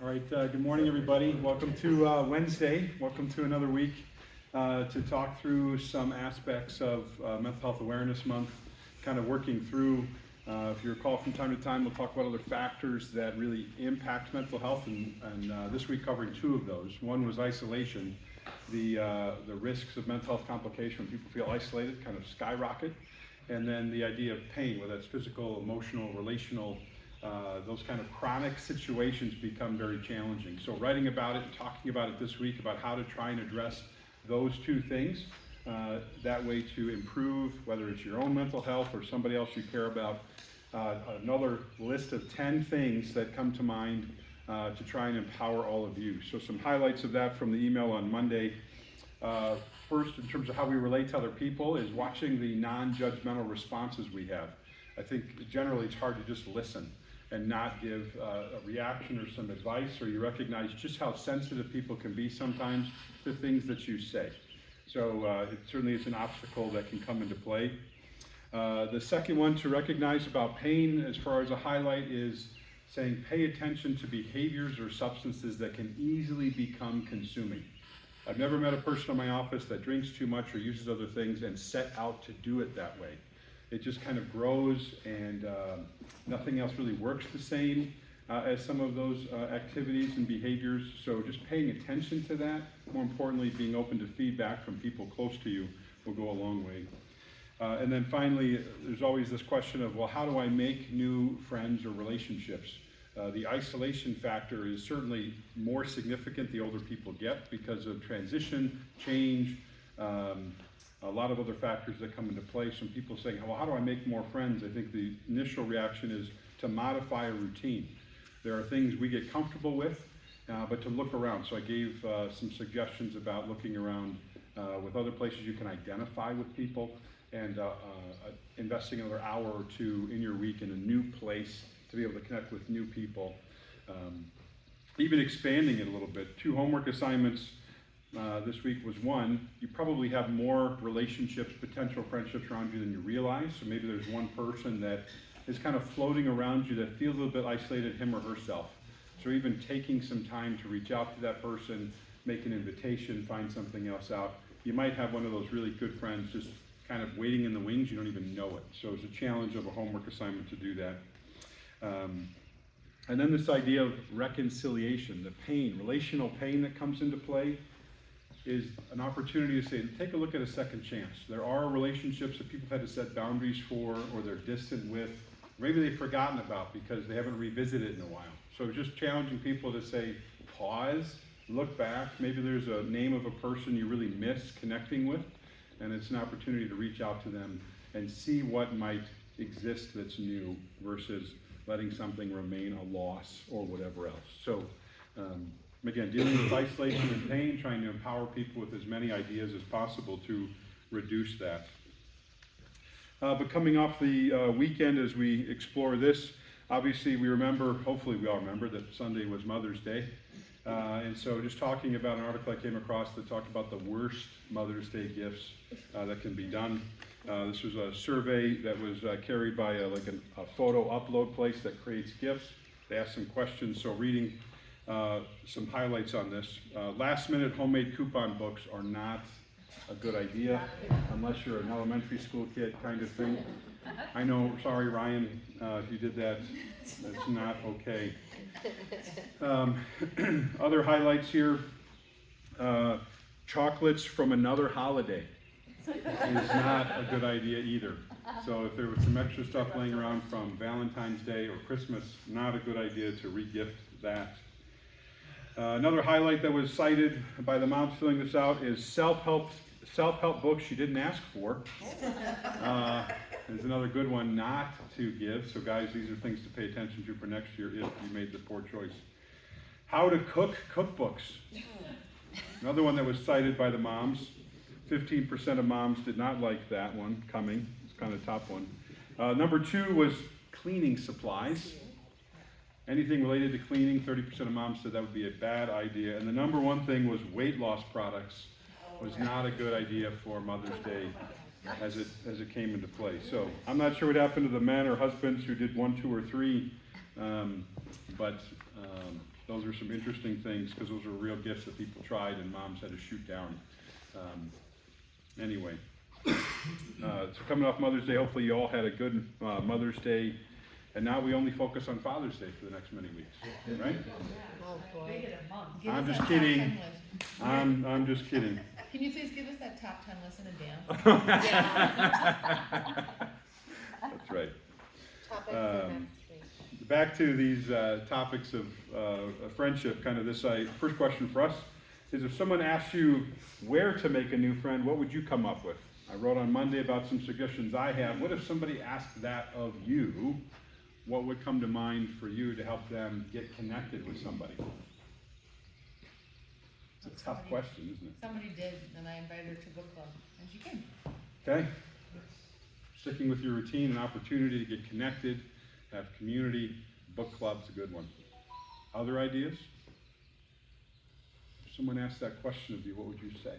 All right, good morning, everybody. Welcome to Wednesday. Welcome to another week to talk through some aspects of Mental Health Awareness Month, kind of working through, if you recall from time to time, we'll talk about other factors that really impact mental health, and this week covering two of those. One was isolation. The risks of mental health complication when people feel isolated kind of skyrocket, and then the idea of pain, whether that's physical, emotional, relational, those kind of chronic situations become very challenging. So writing about it and talking about it this week about how to try and address those two things, that way to improve, whether it's your own mental health or somebody else you care about. Another list of 10 things that come to mind to try and empower all of you. So some highlights of that from the email on Monday. First, in terms of how we relate to other people, is watching the non-judgmental responses we have. I think generally it's hard to just listen and not give a reaction or some advice, or you recognize just how sensitive people can be sometimes to things that you say. So it certainly is an obstacle that can come into play. The second one to recognize about pain, as far as a highlight, is saying pay attention to behaviors or substances that can easily become consuming. I've never met a person in my office that drinks too much or uses other things and set out to do it that way. It just kind of grows, and nothing else really works the same as some of those activities and behaviors. So just paying attention to that, more importantly, being open to feedback from people close to you will go a long way. And then finally, there's always this question of, well, how do I make new friends or relationships? The isolation factor is certainly more significant the older people get because of transition, change, a lot of other factors that come into play. Some people saying, well, how do I make more friends? I think the initial reaction is to modify a routine. There are things we get comfortable with, but to look around. So I gave some suggestions about looking around with other places you can identify with people, and investing another hour or two in your week in a new place to be able to connect with new people. Even expanding it a little bit. 2 homework assignments this week was one. You probably have more relationships, potential friendships around you than you realize. So maybe there's one person that is kind of floating around you that feels a little bit isolated, him or herself. So even taking some time to reach out to that person, make an invitation, find something else out. You might have one of those really good friends just kind of waiting in the wings, you don't even know it. So it's a challenge of a homework assignment to do that. And then this idea of reconciliation, the pain, relational pain that comes into play, is an opportunity to say, take a look at a second chance. There are relationships that people have had to set boundaries for, or they're distant with, maybe they've forgotten about because they haven't revisited it in a while. So just challenging people to say, pause, look back. Maybe there's a name of a person you really miss connecting with, and it's an opportunity to reach out to them and see what might exist that's new versus letting something remain a loss or whatever else. So again, dealing with isolation and pain, trying to empower people with as many ideas as possible to reduce that. But coming off the weekend as we explore this, obviously we remember, hopefully we all remember, that Sunday was Mother's Day. And so just talking about an article I came across that talked about the worst Mother's Day gifts that can be done. This was a survey that was carried by a photo upload place that creates gifts. They asked some questions, so reading some highlights on this. Last minute homemade coupon books are not a good idea unless you're an elementary school kid kind of thing. I know, sorry Ryan, if you did that, that's not okay. Other highlights here, chocolates from another holiday is not a good idea either. So if there was some extra stuff laying around from Valentine's Day or Christmas, not a good idea to re-gift that. Another highlight that was cited by the moms filling this out is self-help books you didn't ask for. Is another good one not to give. So guys, these are things to pay attention to for next year if you made the poor choice. How to cook cookbooks. Another one that was cited by the moms. 15% of moms did not like that one coming. It's kind of a top one. Number 2 was cleaning supplies. Anything related to cleaning, 30% of moms said that would be a bad idea. And the number 1 thing was weight loss products was not a good idea for Mother's Day as it came into play. So I'm not sure what happened to the men or husbands who did 1, 2, or 3, but Those are some interesting things, because those are real gifts that people tried and moms had to shoot down. Anyway, so coming off Mother's Day, hopefully you all had a good Mother's Day, and now we only focus on Father's Day for the next many weeks, right? Oh, boy. I'm just kidding. I'm just kidding. Can you please give us that top 10 list in advance? That's right. Topic for next week. Back to these topics of friendship, kind of this first question for us is, if someone asks you where to make a new friend, what would you come up with? I wrote on Monday about some suggestions I have. What if somebody asked that of you? What would come to mind for you to help them get connected with somebody? It's a tough question, isn't it? Somebody did, and I invited her to book club, and she came. Okay? Sticking with your routine, an opportunity to get connected, have community, book club's a good one. Other ideas? If someone asked that question of you, what would you say?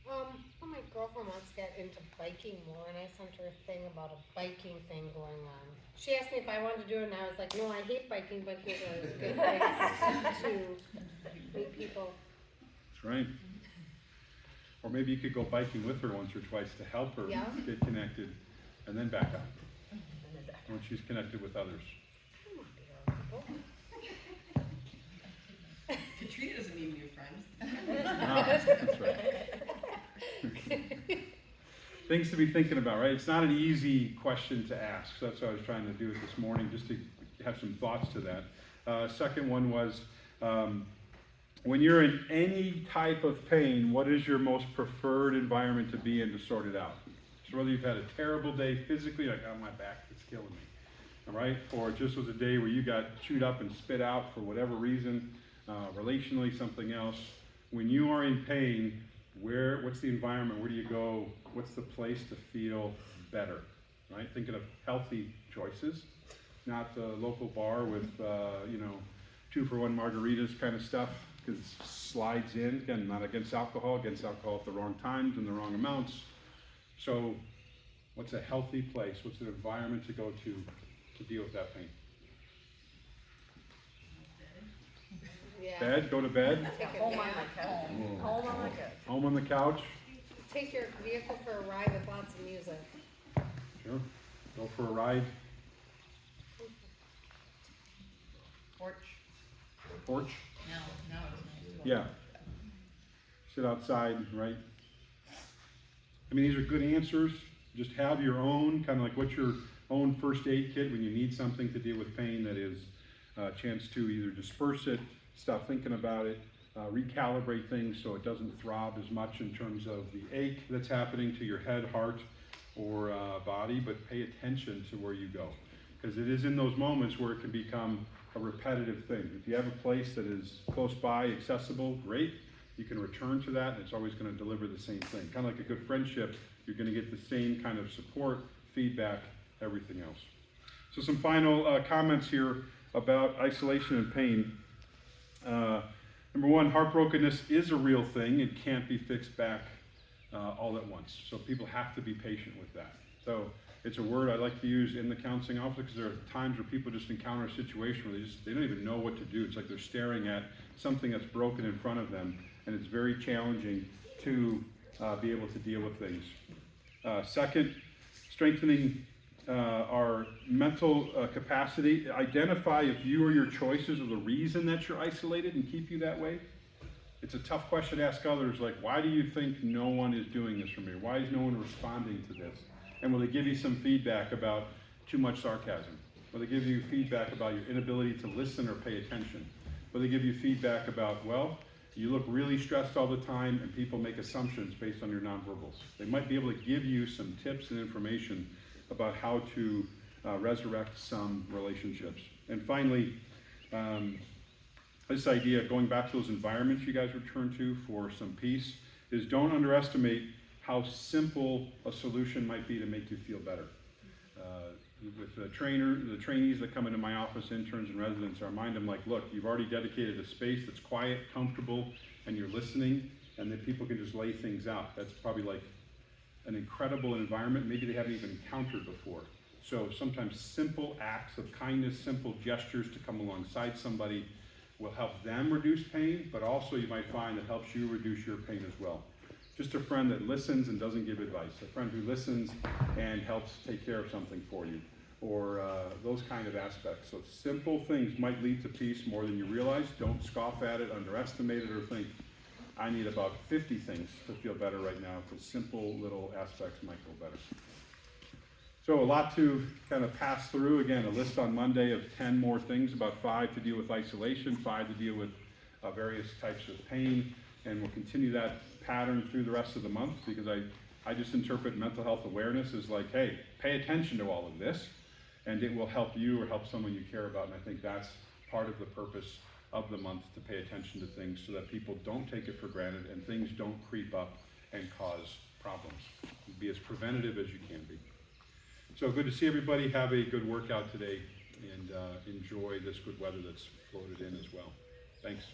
Well, my girlfriend wants to get into biking more, and I sent her a thing about a biking thing going on. She asked me if I wanted to do it, and I was like, no, I hate biking, but here's a good place to meet people. That's right. Or maybe you could go biking with her once or twice to help her Yeah. get connected, and then back up when she's connected with others. I want to be around people. Katrina doesn't need new friends. That's right. Things to be thinking about, right? It's not an easy question to ask. So that's what I was trying to do this morning, just to have some thoughts to that. Second one was, when you're in any type of pain, what is your most preferred environment to be in to sort it out? So whether you've had a terrible day physically, like, oh, my back is killing me, all right? Or it just was a day where you got chewed up and spit out for whatever reason, relationally, something else. When you are in pain, what's the environment? Where do you go? What's the place to feel better, right? Thinking of healthy choices, not the local bar with, 2-for-1 margaritas kind of stuff, because it slides in. Again, not against alcohol at the wrong times and the wrong amounts. So what's a healthy place? What's an environment to go to deal with that pain? Yeah. Bed, go to bed. Take a Home on nap. my couch. Home on my couch. Home on the couch. Take your vehicle for a ride with lots of music. Sure. Go for a ride. Porch. Porch. Now it's nice. Yeah. Sit outside, right? I mean, these are good answers. Just have your own, kind of like what's your own first aid kit when you need something to deal with pain that is a chance to either disperse it, stop thinking about it, recalibrate things so it doesn't throb as much in terms of the ache that's happening to your head, heart, or body, but pay attention to where you go. Because it is in those moments where it can become a repetitive thing. If you have a place that is close by, accessible, great. You can return to that, and it's always going to deliver the same thing. Kind of like a good friendship, you're going to get the same kind of support, feedback, everything else. So some final comments here about isolation and pain. Number one, heartbrokenness is a real thing. It can't be fixed back all at once. So people have to be patient with that. So it's a word I like to use in the counseling office, because there are times where people just encounter a situation where they don't even know what to do. It's like they're staring at something that's broken in front of them, and it's very challenging to be able to deal with things. Second, strengthening our mental capacity. Identify if you or your choices are the reason that you're isolated and keep you that way. It's a tough question to ask others, like, why do you think no one is doing this for me? Why is no one responding to this? And will they give you some feedback about too much sarcasm? Will they give you feedback about your inability to listen or pay attention? Will they give you feedback about, well, you look really stressed all the time and people make assumptions based on your nonverbals? They might be able to give you some tips and information about how to resurrect some relationships. And finally, this idea, going back to those environments you guys return to for some peace, is don't underestimate how simple a solution might be to make you feel better. With the trainees that come into my office, interns and residents, I remind them, like, look, you've already dedicated a space that's quiet, comfortable, and you're listening, and that people can just lay things out. That's probably like an incredible environment maybe they haven't even encountered before. So sometimes simple acts of kindness, simple gestures to come alongside somebody will help them reduce pain, but also you might find it helps you reduce your pain as well. Just a friend that listens and doesn't give advice, a friend who listens and helps take care of something for you, or those kind of aspects. So simple things might lead to peace more than you realize. Don't scoff at it, underestimate it, or think, I need about 50 things to feel better right now, because simple little aspects might go better. So a lot to kind of pass through. Again, a list on Monday of 10 more things, about 5 to deal with isolation, 5 to deal with various types of pain, and we'll continue that pattern through the rest of the month, because I just interpret mental health awareness as like, hey, pay attention to all of this, and it will help you or help someone you care about, and I think that's part of the purpose of the month, to pay attention to things so that people don't take it for granted and things don't creep up and cause problems. Be as preventative as you can be. So good to see everybody. Have a good workout today, and enjoy this good weather that's floated in as well. Thanks.